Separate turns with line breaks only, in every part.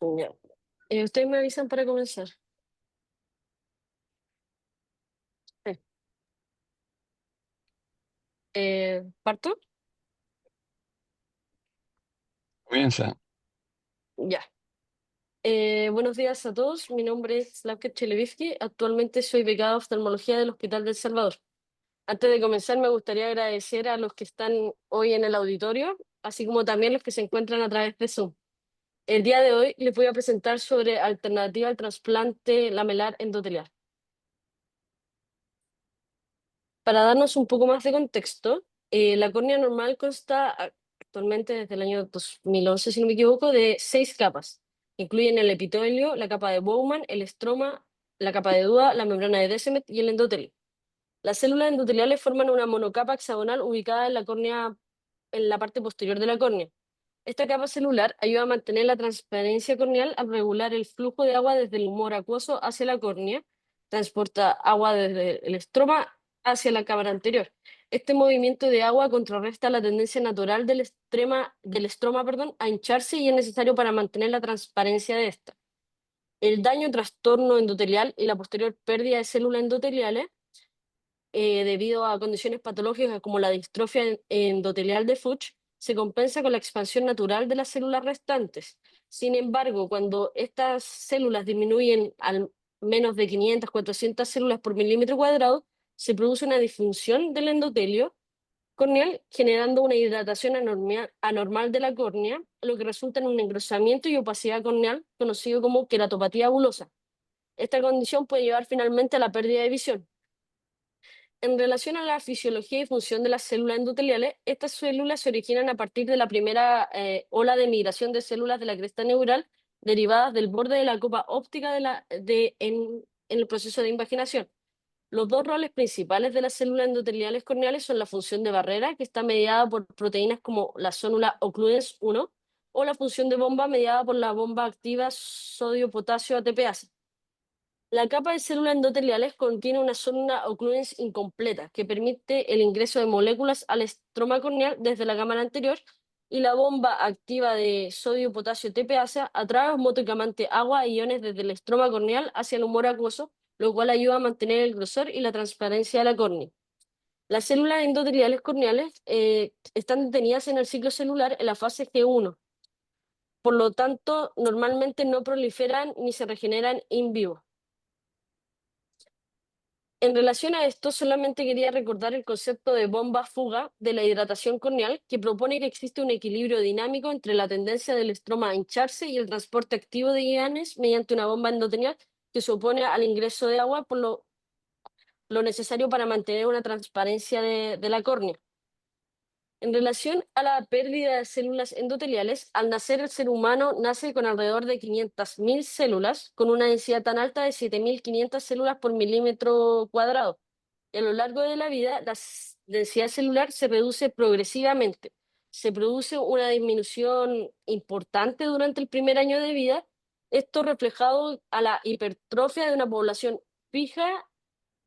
Ya. Ustedes me avisan para comenzar. Sí. ¿Parto?
Comienza.
Ya. Buenos días a todos. Mi nombre es Slavka Chelevitsky. Actualmente soy becada de oftalmología del Hospital del Salvador. Antes de comenzar, me gustaría agradecer a los que están hoy en el auditorio, así como también los que se encuentran a través de Zoom. El día de hoy les voy a presentar sobre alternativa al trasplante lamelar endotelial. Para darnos un poco más de contexto, la córnea normal consta actualmente desde el año 2011, si no me equivoco, de 6 capas. Incluyen el epitelio, la capa de Bowman, el estroma, la capa de Dua, la membrana de Descemet y el endotelio. Las células endoteliales forman una monocapa hexagonal ubicada en la córnea, en la parte posterior de la córnea. Esta capa celular ayuda a mantener la transparencia corneal al regular el flujo de agua desde el humor acuoso hacia la córnea, transporta agua desde el estroma hacia la cámara anterior. Este movimiento de agua contrarresta la tendencia natural del estroma, a hincharse y es necesario para mantener la transparencia de esta. El daño, trastorno endotelial y la posterior pérdida de células endoteliales debido a condiciones patológicas como la distrofia endotelial de Fuchs, se compensa con la expansión natural de las células restantes. Sin embargo, cuando estas células disminuyen al menos de 500, 400 células por milímetro cuadrado, se produce una disfunción del endotelio corneal, generando una hidratación anormal de la córnea, lo que resulta en un engrosamiento y opacidad corneal, conocido como queratopatía bulosa. Esta condición puede llevar finalmente a la pérdida de visión. En relación a la fisiología y función de las células endoteliales, estas células se originan a partir de la primera ola de migración de células de la cresta neural derivadas del borde de la copa óptica en el proceso de invaginación. Los dos roles principales de las células endoteliales corneales son la función de barrera, que está mediada por proteínas como la célula occludens 1, o la función de bomba mediada por la bomba activa sodio-potasio ATPase. La capa de células endoteliales contiene una zona occludens incompleta que permite el ingreso de moléculas al estroma corneal desde la cámara anterior, y la bomba activa de sodio-potasio TPasa atrae osmóticamente agua e iones desde el estroma corneal hacia el humor acuoso, lo cual ayuda a mantener el grosor y la transparencia de la córnea. Las células endoteliales corneales están detenidas en el ciclo celular en la fase G1, por lo tanto, normalmente no proliferan ni se regeneran in vivo. En relación a esto, solamente quería recordar el concepto de bomba-fuga de la hidratación corneal, que propone que existe un equilibrio dinámico entre la tendencia del estroma a hincharse y el transporte activo de iones mediante una bomba endotelial que se opone al ingreso de agua por lo necesario para mantener una transparencia de la córnea. En relación a la pérdida de células endoteliales, al nacer el ser humano nace con alrededor de 500.000 células, con una densidad tan alta de 7.500 células por milímetro cuadrado. Y a lo largo de la vida, la densidad celular se reduce progresivamente. Se produce una disminución importante durante el primer año de vida, esto reflejado a la hipertrofia de una población fija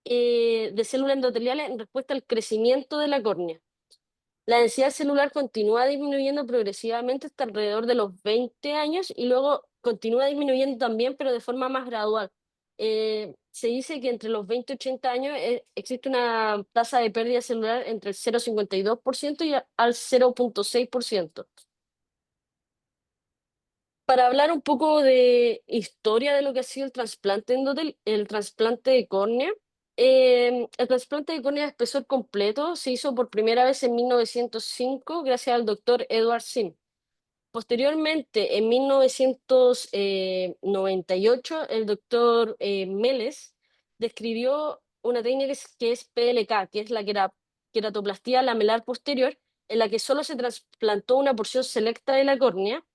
de células endoteliales en respuesta al crecimiento de la córnea. La densidad celular continúa disminuyendo progresivamente hasta alrededor de los 20 años y luego continúa disminuyendo también, pero de forma más gradual. Se dice que entre los 20 y 80 años existe una tasa de pérdida celular entre el 0,52% y al 0,6%. Para hablar un poco de historia de lo que ha sido el trasplante el trasplante de córnea. El trasplante de córnea de espesor completo se hizo por primera vez en 1905 gracias al doctor Edward Sim. Posteriormente, en 1998, el doctor Meles describió una técnica que es PLK, que es la queratoplastía lamelar posterior, en la que solo se trasplantó una porción selecta de la córnea.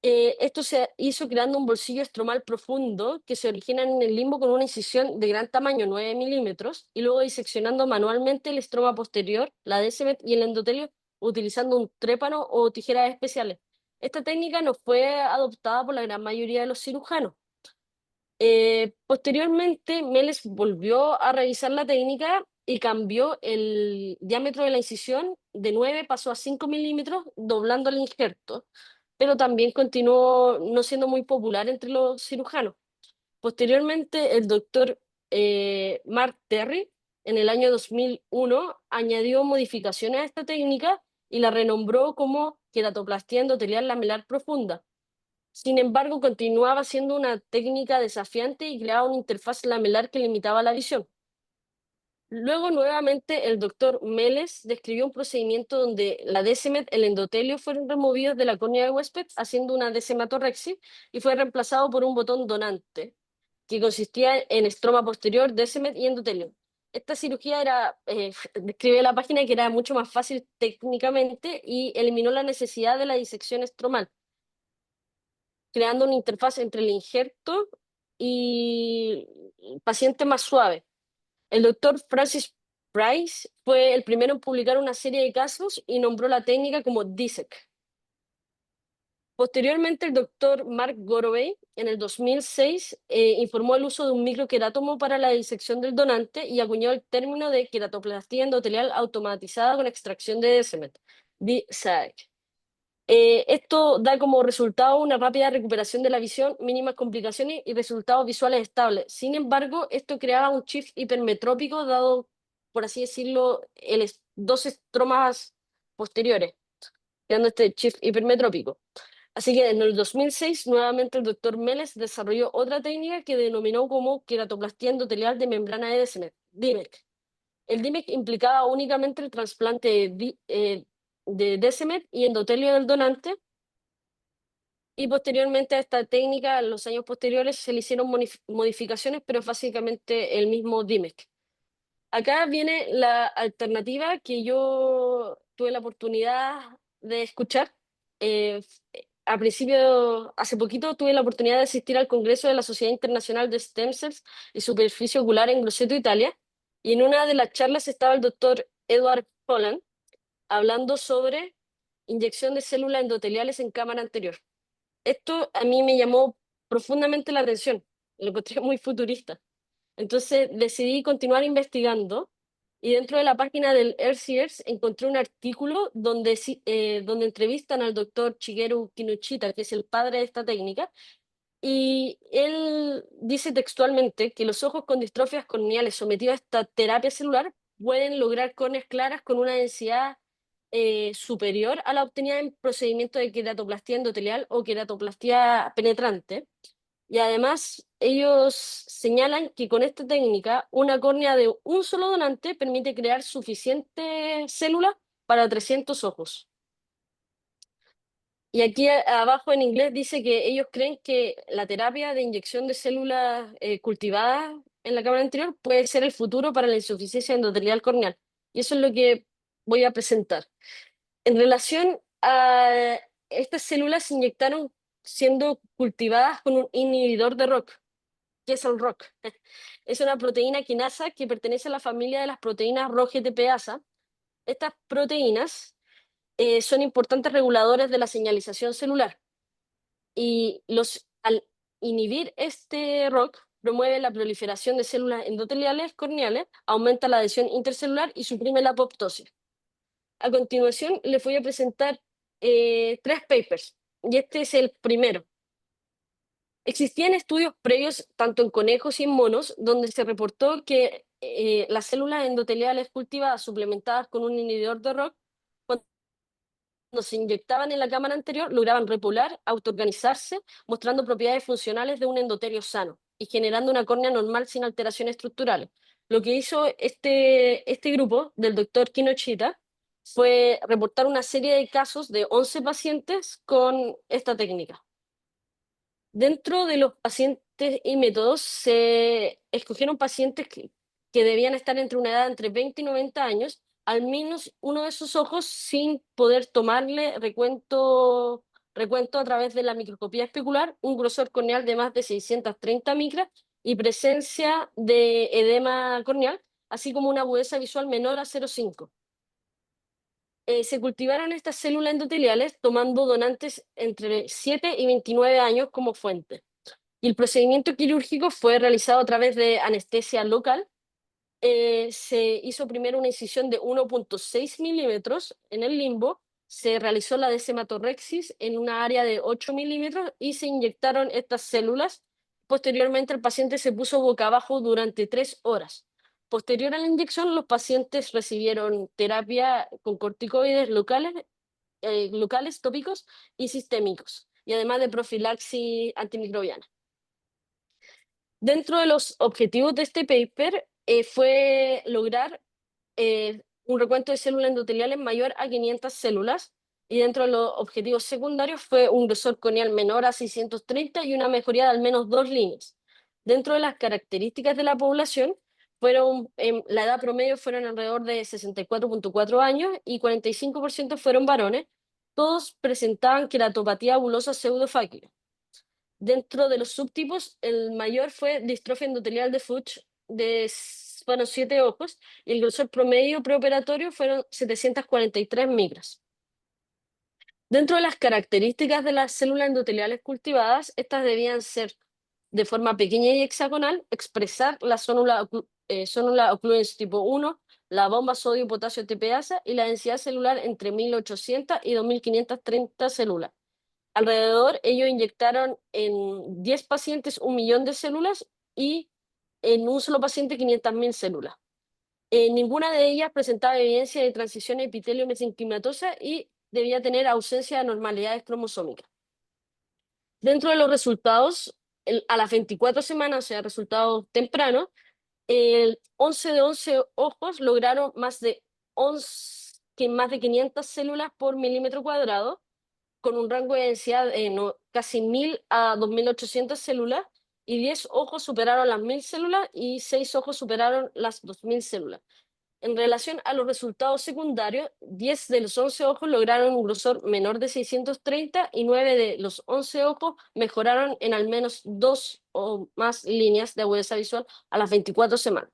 Esto se hizo creando un bolsillo estromal profundo que se origina en el limbo con una incisión de gran tamaño, 9 milímetros, y luego diseccionando manualmente el estroma posterior, la Descemet y el endotelio utilizando un trépano o tijeras especiales. Esta técnica no fue adoptada por la gran mayoría de los cirujanos. Posteriormente, Meles volvió a revisar la técnica y cambió el diámetro de la incisión de 9, pasó a 5 milímetros, doblando el injerto. pero también continuó no siendo muy popular entre los cirujanos. Posteriormente, el doctor Mark Terry, en el año 2001, añadió modificaciones a esta técnica y la renombró como queratoplastía endotelial lamelar profunda. Sin embargo, continuaba siendo una técnica desafiante y creaba una interfaz lamelar que limitaba la visión. Luego, nuevamente, el doctor Meles describió un procedimiento donde la Descemet, el endotelio, fueron removidos de la córnea de huésped, haciendo una desematorrexia, y fue reemplazado por un botón donante, que consistía en estroma posterior, Descemet y endotelio. Esta cirugía era, describe la página, que era mucho más fácil técnicamente y eliminó la necesidad de la disección estromal, creando una interfaz entre el injerto y el paciente más suave. El doctor Francis Price fue el primero en publicar una serie de casos y nombró la técnica como DISEC. Posteriormente, el doctor Mark Gorovey, en el 2006, informó el uso de un microquerátomo para la disección del donante y acuñó el término de queratoplastía endotelial automatizada con extracción de DSMET, DSAC. Esto da como resultado una rápida recuperación de la visión, mínimas complicaciones y resultados visuales estables. Sin embargo, esto creaba un shift hipermetrópico dado, por así decirlo, dos estromas posteriores, creando este shift hipermetrópico. Así que en el 2006, nuevamente el doctor Meles desarrolló otra técnica que denominó como queratoplastía endotelial de membrana de DIMEC. El DIMEC implicaba únicamente el trasplante de DSMET y endotelio del donante, y posteriormente a esta técnica, en los años posteriores, se le hicieron modificaciones, pero es básicamente el mismo DIMEC. Acá viene la alternativa que yo tuve la oportunidad de escuchar. Eh, a principio, hace poquito, tuve la oportunidad de asistir al Congreso de la Sociedad Internacional de Stem Cells y Superficie Ocular en Grosseto, Italia, y en una de las charlas estaba el doctor Edward Holland hablando sobre inyección de células endoteliales en cámara anterior. Esto a mí me llamó profundamente la atención, lo encontré muy futurista. Entonces decidí continuar investigando y dentro de la página del RCS encontré un artículo donde, donde entrevistan al doctor Shigeru Kinoshita, que es el padre de esta técnica, y él dice textualmente que los ojos con distrofias corneales sometidos a esta terapia celular pueden lograr córneas claras con una densidad superior a la obtenida en procedimientos de queratoplastía endotelial o queratoplastía penetrante. Y además, ellos señalan que con esta técnica, una córnea de un solo donante permite crear suficientes células para 300 ojos. Y aquí abajo en inglés dice que ellos creen que la terapia de inyección de células cultivadas en la cámara anterior puede ser el futuro para la insuficiencia endotelial corneal. Y eso es lo que voy a presentar. En relación a estas células se inyectaron siendo cultivadas con un inhibidor de ROCK. ¿Qué es el ROCK? Es una proteína quinasa que pertenece a la familia de las proteínas ROGTPasa. Estas proteínas son importantes reguladores de la señalización celular y al inhibir este ROCK promueve la proliferación de células endoteliales corneales, aumenta la adhesión intercelular y suprime la apoptosis. A continuación les voy a presentar tres papers y este es el primero. Existían estudios previos, tanto en conejos y en monos, donde se reportó que las células endoteliales cultivadas suplementadas con un inhibidor de ROCK, cuando se inyectaban en la cámara anterior, lograban repoblar, autoorganizarse, mostrando propiedades funcionales de un endotelio sano y generando una córnea normal sin alteraciones estructurales. Lo que hizo este grupo del doctor Kinoshita fue reportar una serie de casos de 11 pacientes con esta técnica. Dentro de los pacientes y métodos se escogieron pacientes que debían estar entre una edad entre 20 y 90 años, al menos uno de sus ojos sin poder tomarle recuento a través de la microscopía especular, un grosor corneal de más de 630 micras y presencia de edema corneal, así como una agudeza visual menor a 0,5. Se cultivaron estas células endoteliales tomando donantes entre 7 y 29 años como fuente. Y el procedimiento quirúrgico fue realizado a través de anestesia local. Se hizo primero una incisión de 1,6 milímetros en el limbo, se realizó la desematorrexis en una área de 8 milímetros y se inyectaron estas células. Posteriormente, el paciente se puso boca abajo durante 3 horas. Posterior a la inyección, los pacientes recibieron terapia con corticoides locales, tópicos y sistémicos, y además de profilaxis antimicrobiana. Dentro de los objetivos de este paper fue lograr un recuento de células endoteliales mayor a 500 células, y dentro de los objetivos secundarios fue un grosor corneal menor a 630 y una mejoría de al menos 2 líneas. Dentro de las características de la población, la edad promedio fueron alrededor de 64,4 años y 45% fueron varones. Todos presentaban queratopatía abulosa pseudofáquica. Dentro de los subtipos, el mayor fue distrofia endotelial de Fuchs, fueron 7 ojos, y el grosor promedio preoperatorio fueron 743 micras. Dentro de las características de las células endoteliales cultivadas, estas debían ser de forma pequeña y hexagonal, expresar la zónula occlusive tipo 1, la bomba sodio-potasio TPasa y la densidad celular entre 1800 y 2530 células. Alrededor, ellos inyectaron en 10 pacientes 1 millón de células y en un solo paciente 500.000 células. Ninguna de ellas presentaba evidencia de transición epitelio-mesenquimatosa y debía tener ausencia de anormalidades cromosómicas. Dentro de los resultados, a las 24 semanas, o sea, resultados tempranos, 11 de 11 ojos lograron más de 500 células por milímetro cuadrado, con un rango de densidad de casi 1000 a 2800 células, y 10 ojos superaron las 1000 células y 6 ojos superaron las 2000 células. En relación a los resultados secundarios, 10 de los 11 ojos lograron un grosor menor de 630 y 9 de los 11 ojos mejoraron en al menos 2 o más líneas de agudeza visual a las 24 semanas.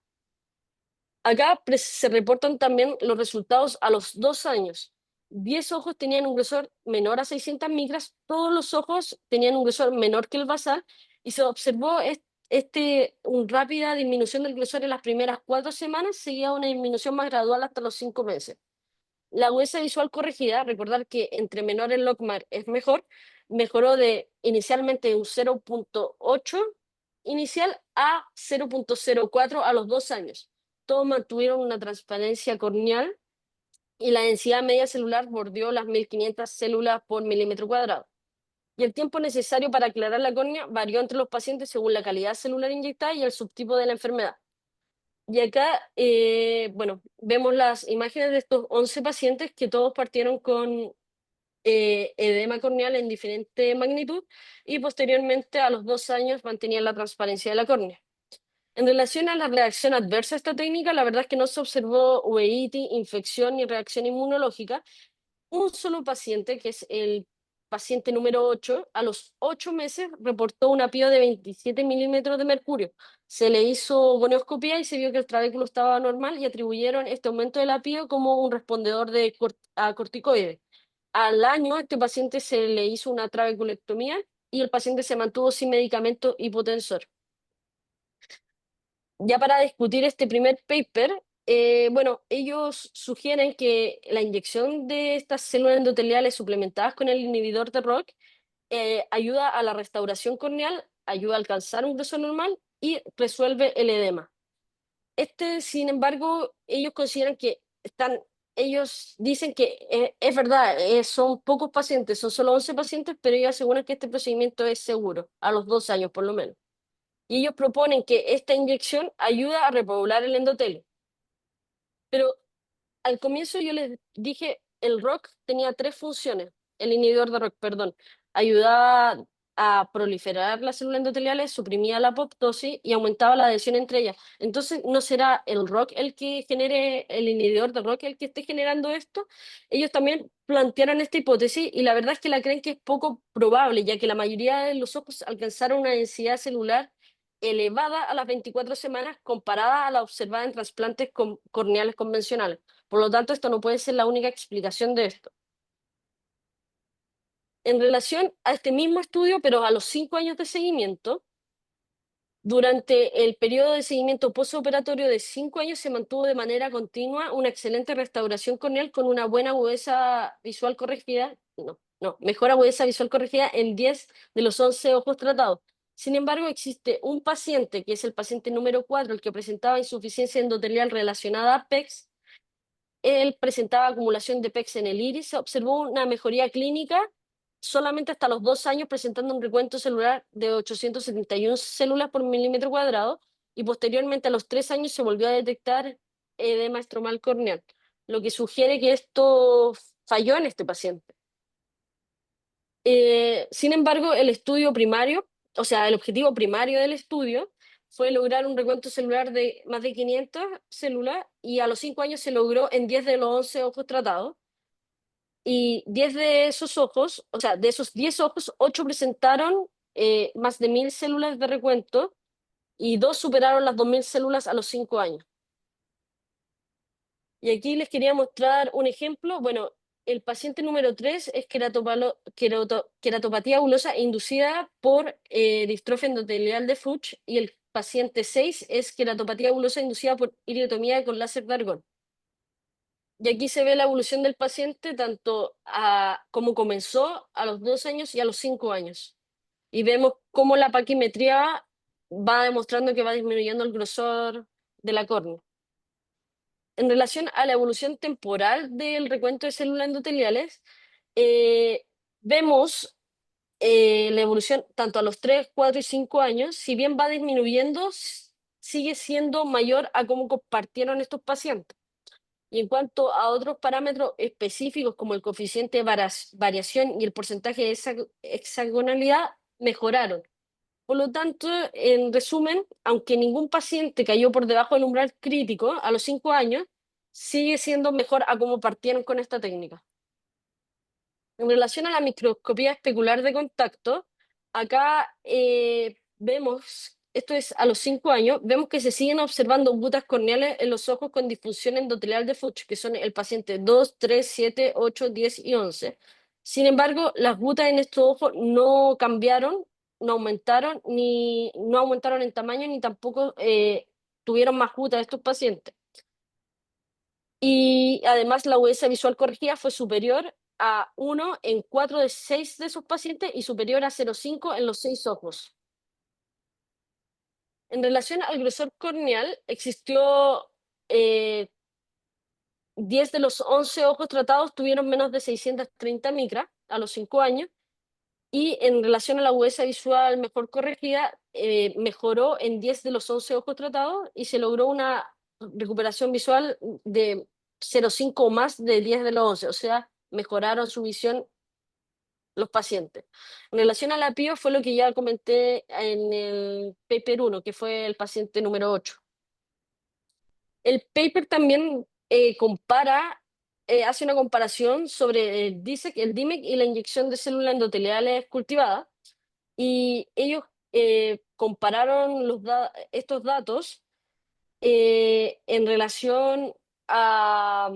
Acá se reportan también los resultados a los 2 años. 10 ojos tenían un grosor menor a 600 micras, todos los ojos tenían un grosor menor que el basal, y se observó una rápida disminución del grosor en las primeras 4 semanas, seguida una disminución más gradual hasta los 5 meses. La agudeza visual corregida, recordar que entre menor el logMAR es mejor, mejoró de inicialmente un 0,8 inicial a 0,04 a los 2 años. Todos mantuvieron una transparencia corneal y la densidad media celular bordeó las 1500 células por milímetro cuadrado. Y el tiempo necesario para aclarar la córnea varió entre los pacientes según la calidad celular inyectada y el subtipo de la enfermedad. Y acá, bueno, vemos las imágenes de estos 11 pacientes que todos partieron con edema corneal en diferente magnitud, y posteriormente a los 2 años mantenían la transparencia de la córnea. En relación a la reacción adversa a esta técnica, la verdad es que no se observó uveitis, infección ni reacción inmunológica. Un solo paciente, que es el paciente número 8, a los 8 meses reportó una PIO de 27 milímetros de mercurio. Se le hizo gonioscopía y se vio que el trabéculo estaba normal, y atribuyeron este aumento de la PIO como un respondedor a corticoides. Al año, a este paciente se le hizo una trabeculectomía y el paciente se mantuvo sin medicamento hipotensor. Ya para discutir este primer paper, bueno, ellos sugieren que la inyección de estas células endoteliales suplementadas con el inhibidor de ROCK ayuda a la restauración corneal, ayuda a alcanzar un grosor normal y resuelve el edema. Sin embargo, ellos consideran que ellos dicen que es verdad, son pocos pacientes, son solo 11 pacientes, pero ellos aseguran que este procedimiento es seguro, a los 2 años por lo menos. Y ellos proponen que esta inyección ayuda a repoblar el endotelio. Pero al comienzo yo les dije, el ROCK tenía 3 funciones, el inhibidor de ROCK, perdón. Ayudaba a proliferar las células endoteliales, suprimía la apoptosis y aumentaba la adhesión entre ellas. Entonces, ¿no será el ROCK el que genere, el inhibidor de ROCK el que esté generando esto? Ellos también plantearon esta hipótesis, y la verdad es que la creen que es poco probable, ya que la mayoría de los ojos alcanzaron una densidad celular elevada a las 24 semanas comparada a la observada en trasplantes corneales convencionales. Por lo tanto, esto no puede ser la única explicación de esto. En relación a este mismo estudio, pero a los 5 años de seguimiento, Durante el periodo de seguimiento postoperatorio de 5 años se mantuvo de manera continua una excelente restauración corneal con una buena agudeza visual corregida, mejor agudeza visual corregida en 10 de los 11 ojos tratados. Sin embargo, existe un paciente, que es el paciente número 4, el que presentaba insuficiencia endotelial relacionada a PEX. Él presentaba acumulación de PEX en el iris, se observó una mejoría clínica solamente hasta los 2 años, presentando un recuento celular de 871 células por milímetro cuadrado, y posteriormente a los 3 años se volvió a detectar edema estromal corneal, lo que sugiere que esto falló en este paciente. Sin embargo, el estudio primario, o sea, el objetivo primario del estudio fue lograr un recuento celular de más de 500 células, y a los 5 años se logró en 10 de los 11 ojos tratados. Y 10 de esos ojos, o sea, de esos 10 ojos, 8 presentaron más de 1000 células de recuento, y 2 superaron las 2000 células a los 5 años. Y aquí les quería mostrar un ejemplo. Bueno, el paciente número 3 es queratopatía agulosa inducida por distrofia endotelial de Fuchs, y el paciente 6 es queratopatía agulosa inducida por iridotomía con láser de argón. Y aquí se ve la evolución del paciente tanto como comenzó a los 2 años y a los 5 años. Y vemos cómo la paquimetría va demostrando que va disminuyendo el grosor de la córnea. En relación a la evolución temporal del recuento de células endoteliales, eh, vemos la evolución tanto a los 3, 4 y 5 años. Si bien va disminuyendo, sigue siendo mayor a cómo compartieron estos pacientes. Y en cuanto a otros parámetros específicos como el coeficiente de variación y el porcentaje de hexagonalidad, mejoraron. Por lo tanto, en resumen, aunque ningún paciente cayó por debajo del umbral crítico a los 5 años, sigue siendo mejor a cómo partieron con esta técnica. En relación a la microscopía especular de contacto, acá vemos, esto es a los 5 años, vemos que se siguen observando gutas corneales en los ojos con disfunción endotelial de Fuchs, que son el paciente 2, 3, 7, 8, 10 y 11. Sin embargo, las gutas en estos ojos no cambiaron, no aumentaron en tamaño, ni tampoco tuvieron más gutas estos pacientes. Y además la agudeza visual corregida fue superior a 1 en 4 de 6 de esos pacientes y superior a 0,5 en los 6 ojos. En relación al grosor corneal, existió 10 de los 11 ojos tratados tuvieron menos de 630 micras a los 5 años, y en relación a la agudeza visual mejor corregida, mejoró en 10 de los 11 ojos tratados y se logró una recuperación visual de 0,5 o más de 10 de los 11, o sea, mejoraron su visión los pacientes. En relación a la PIO fue lo que ya comenté en el paper 1, que fue el paciente número 8. El paper también hace una comparación sobre el DIMEC y la inyección de células endoteliales cultivadas, y ellos compararon estos datos en relación a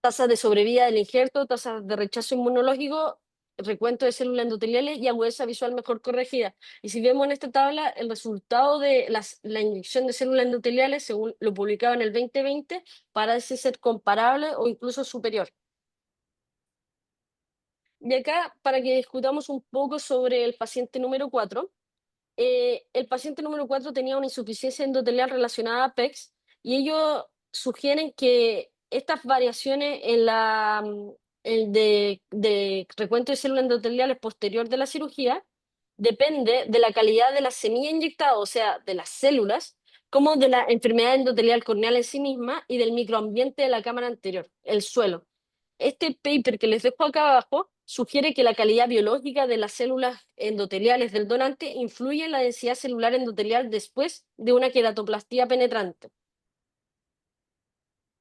tasas de sobrevida del injerto, tasas de rechazo inmunológico, recuento de células endoteliales y agudeza visual mejor corregida. Y si vemos en esta tabla, el resultado de la inyección de células endoteliales, según lo publicado en el 2020, parece ser comparable o incluso superior. Y acá, para que discutamos un poco sobre el paciente número 4, el paciente número 4 tenía una insuficiencia endotelial relacionada a PEX, y ellos sugieren que estas variaciones de recuento de células endoteliales posterior de la cirugía depende de la calidad de la semilla inyectada, o sea, de las células, como de la enfermedad endotelial corneal en sí misma y del microambiente de la cámara anterior, el suelo. Este paper que les dejo acá abajo sugiere que la calidad biológica de las células endoteliales del donante influye en la densidad celular endotelial después de una queratoplastía penetrante.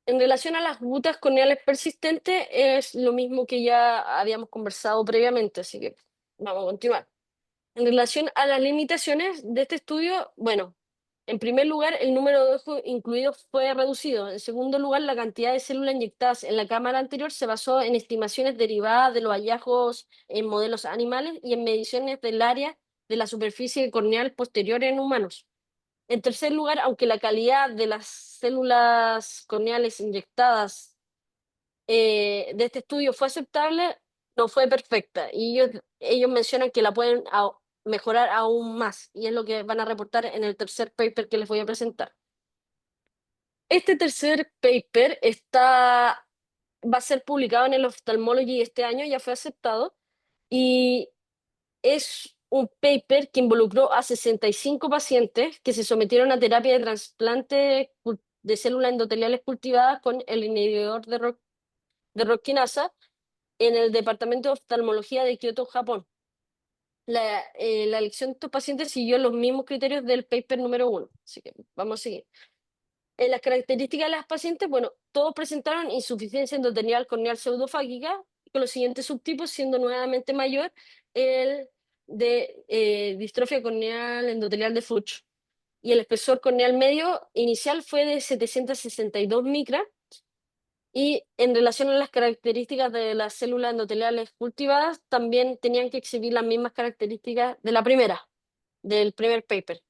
En relación a las gutas corneales persistentes, es lo mismo que ya habíamos conversado previamente, así que vamos a continuar. En relación a las limitaciones de este estudio, bueno, en primer lugar, el número de ojos incluidos fue reducido. En segundo lugar, la cantidad de células inyectadas en la cámara anterior se basó en estimaciones derivadas de los hallazgos en modelos animales y en mediciones del área de la superficie corneal posterior en humanos. En tercer lugar, aunque la calidad de las células corneales inyectadas de este estudio fue aceptable, no fue perfecta. Y ellos mencionan que la pueden mejorar aún más. Y es lo que van a reportar en el tercer paper que les voy a presentar. Este tercer paper va a ser publicado en el Ophthalmology este año, ya fue aceptado. Y es un paper que involucró a 65 pacientes que se sometieron a terapia de trasplante de células endoteliales cultivadas con el inhibidor de Rosquinasa en el Departamento de Oftalmología de Kioto, Japón. La elección de estos pacientes siguió los mismos criterios del paper número 1. Así que vamos a seguir. En las características de las pacientes, bueno, todos presentaron insuficiencia endotelial corneal pseudofágica, con los siguientes subtipos, siendo nuevamente mayor el de distrofia corneal endotelial de Fuchs. Y el espesor corneal medio inicial fue de 762 micras. Y en relación a las características de las células endoteliales cultivadas, también tenían que exhibir las mismas características de del primer paper.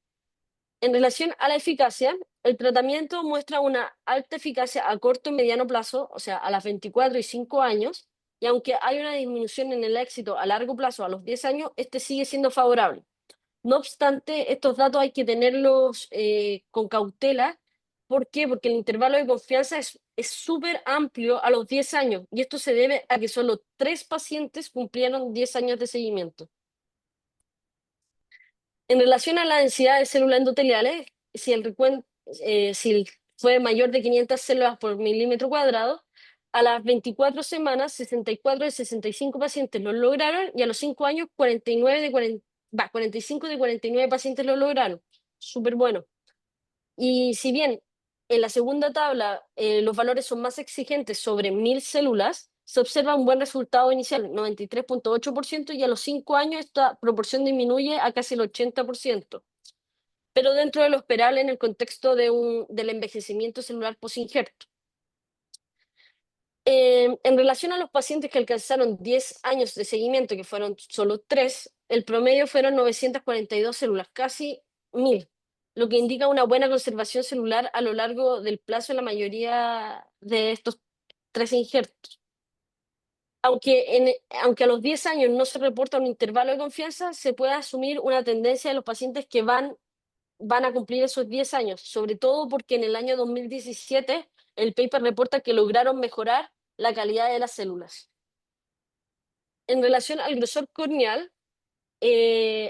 En relación a la eficacia, el tratamiento muestra una alta eficacia a corto y mediano plazo, o sea, a las 24 y 5 años, y aunque hay una disminución en el éxito a largo plazo, a los 10 años, este sigue siendo favorable. No obstante, estos datos hay que tenerlos con cautela. ¿Por qué? Porque el intervalo de confianza es súper amplio a los 10 años, y esto se debe a que solo 3 pacientes cumplieron 10 años de seguimiento. En relación a la densidad de células endoteliales, si fue mayor de 500 células por milímetro cuadrado, a las 24 semanas, 64 de 65 pacientes lo lograron, y a los 5 años, 45 de 49 pacientes lo lograron. Súper bueno. Y si bien en la segunda tabla los valores son más exigentes sobre 1000 células, se observa un buen resultado inicial, 93,8%, y a los 5 años esta proporción disminuye a casi el 80%, pero dentro de lo esperable en el contexto del envejecimiento celular posinjerto. En relación a los pacientes que alcanzaron 10 años de seguimiento, que fueron solo 3, el promedio fueron 942 células, casi 1000, lo que indica una buena conservación celular a lo largo del plazo en la mayoría de estos 3 injertos. Aunque a los 10 años no se reporta un intervalo de confianza, se puede asumir una tendencia de los pacientes que van a cumplir esos 10 años, sobre todo porque en el año 2017 el paper reporta que lograron mejorar la calidad de las células. En relación al grosor corneal,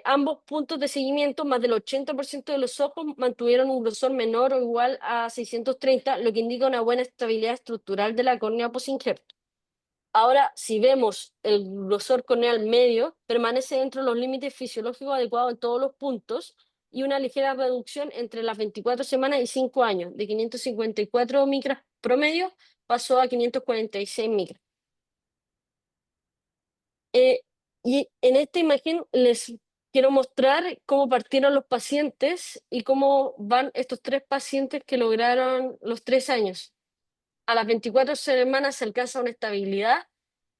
ambos puntos de seguimiento, más del 80% de los ojos mantuvieron un grosor menor o igual a 630, lo que indica una buena estabilidad estructural de la córnea posinjerto. Ahora, si vemos el grosor corneal medio, permanece dentro de los límites fisiológicos adecuados en todos los puntos, y una ligera reducción entre las 24 semanas y 5 años, de 554 micras promedio pasó a 546 micras. Y en esta imagen les quiero mostrar cómo partieron los pacientes y cómo van estos 3 pacientes que lograron los 3 años. A las 24 semanas se alcanza una estabilidad,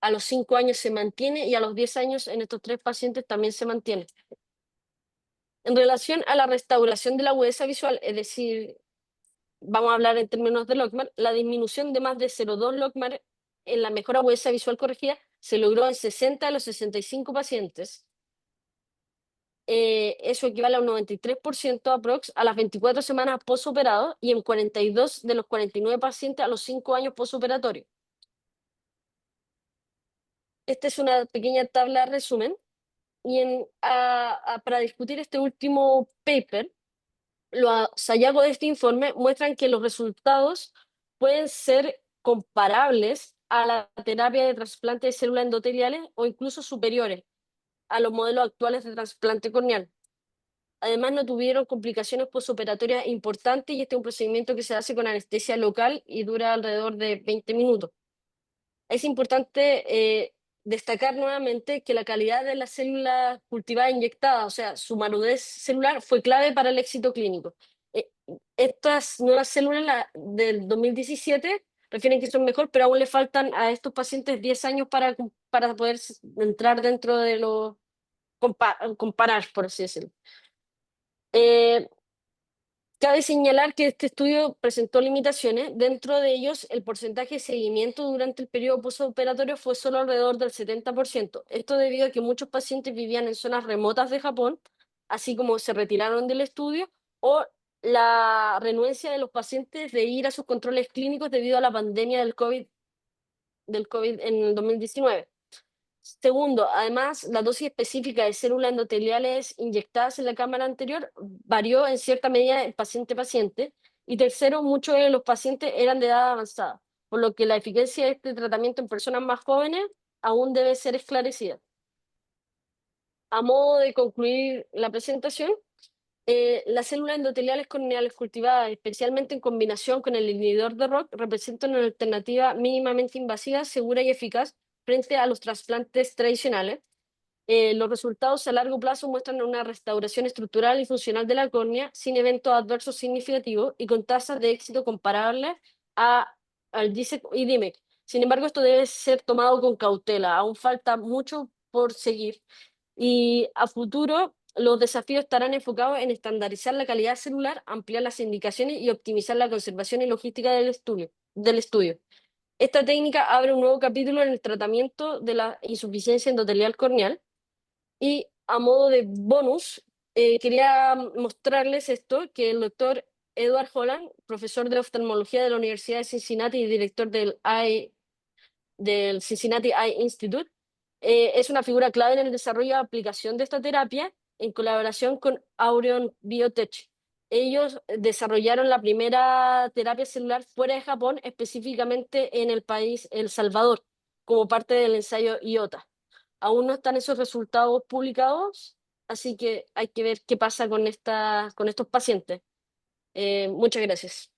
a los 5 años se mantiene, y a los 10 años en estos 3 pacientes también se mantiene. En relación a la restauración de la agudeza visual, es decir, vamos a hablar en términos de Logmar, la disminución de más de 0,2 Logmar en la mejor agudeza visual corregida se logró en 60 de los 65 pacientes. Eso equivale a un 93% aprox a las 24 semanas postoperado, y en 42 de los 49 pacientes a los 5 años postoperatorios. Esta es una pequeña tabla de resumen. Y para discutir este último paper, los hallazgos de este informe muestran que los resultados pueden ser comparables a la terapia de trasplante de células endoteliales o incluso superiores a los modelos actuales de trasplante corneal. Además, no tuvieron complicaciones postoperatorias importantes, y este es un procedimiento que se hace con anestesia local y dura alrededor de 20 minutos. Es importante destacar nuevamente que la calidad de las células cultivadas inyectadas, o sea, su madurez celular, fue clave para el éxito clínico. Eh, Estas nuevas células del 2017 refieren que son mejor, pero aún le faltan a estos pacientes 10 años para poder entrar dentro de los comparar, por así decirlo. Eh, Cabe señalar que este estudio presentó limitaciones. Dentro de ellos, el porcentaje de seguimiento durante el periodo postoperatorio fue solo alrededor del 70%. Esto debido a que muchos pacientes vivían en zonas remotas de Japón, así como se retiraron del estudio, o la renuencia de los pacientes de ir a sus controles clínicos debido a la pandemia del COVID en el 2019. Segundo, además, la dosis específica de células endoteliales inyectadas en la cámara anterior varió en cierta medida en paciente-paciente. Y tercero, muchos de los pacientes eran de edad avanzada, por lo que la eficacia de este tratamiento en personas más jóvenes aún debe ser esclarecida. A modo de concluir la presentación, las células endoteliales corneales cultivadas, especialmente en combinación con el inhibidor de ROCK, representan una alternativa mínimamente invasiva, segura y eficaz frente a los trasplantes tradicionales. Los resultados a largo plazo muestran una restauración estructural y funcional de la córnea sin eventos adversos significativos y con tasas de éxito comparables a, al DISEC y DIMEC. Sin embargo, esto debe ser tomado con cautela. Aún falta mucho por seguir. Y a futuro, los desafíos estarán enfocados en estandarizar la calidad celular, ampliar las indicaciones y optimizar la conservación y logística del estudio. Esta técnica abre un nuevo capítulo en el tratamiento de la insuficiencia endotelial corneal y a modo de bonus, quería mostrarles esto, que el doctor Edward Holland, profesor de oftalmología de la Universidad de Cincinnati y director del Cincinnati Eye Institute, es una figura clave en el desarrollo y aplicación de esta terapia en colaboración con Aureon Biotech. Ellos desarrollaron la primera terapia celular fuera de Japón, específicamente en el país El Salvador, como parte del ensayo IOTA. Aún no están esos resultados publicados, así que hay que ver qué pasa con estos pacientes. Muchas gracias.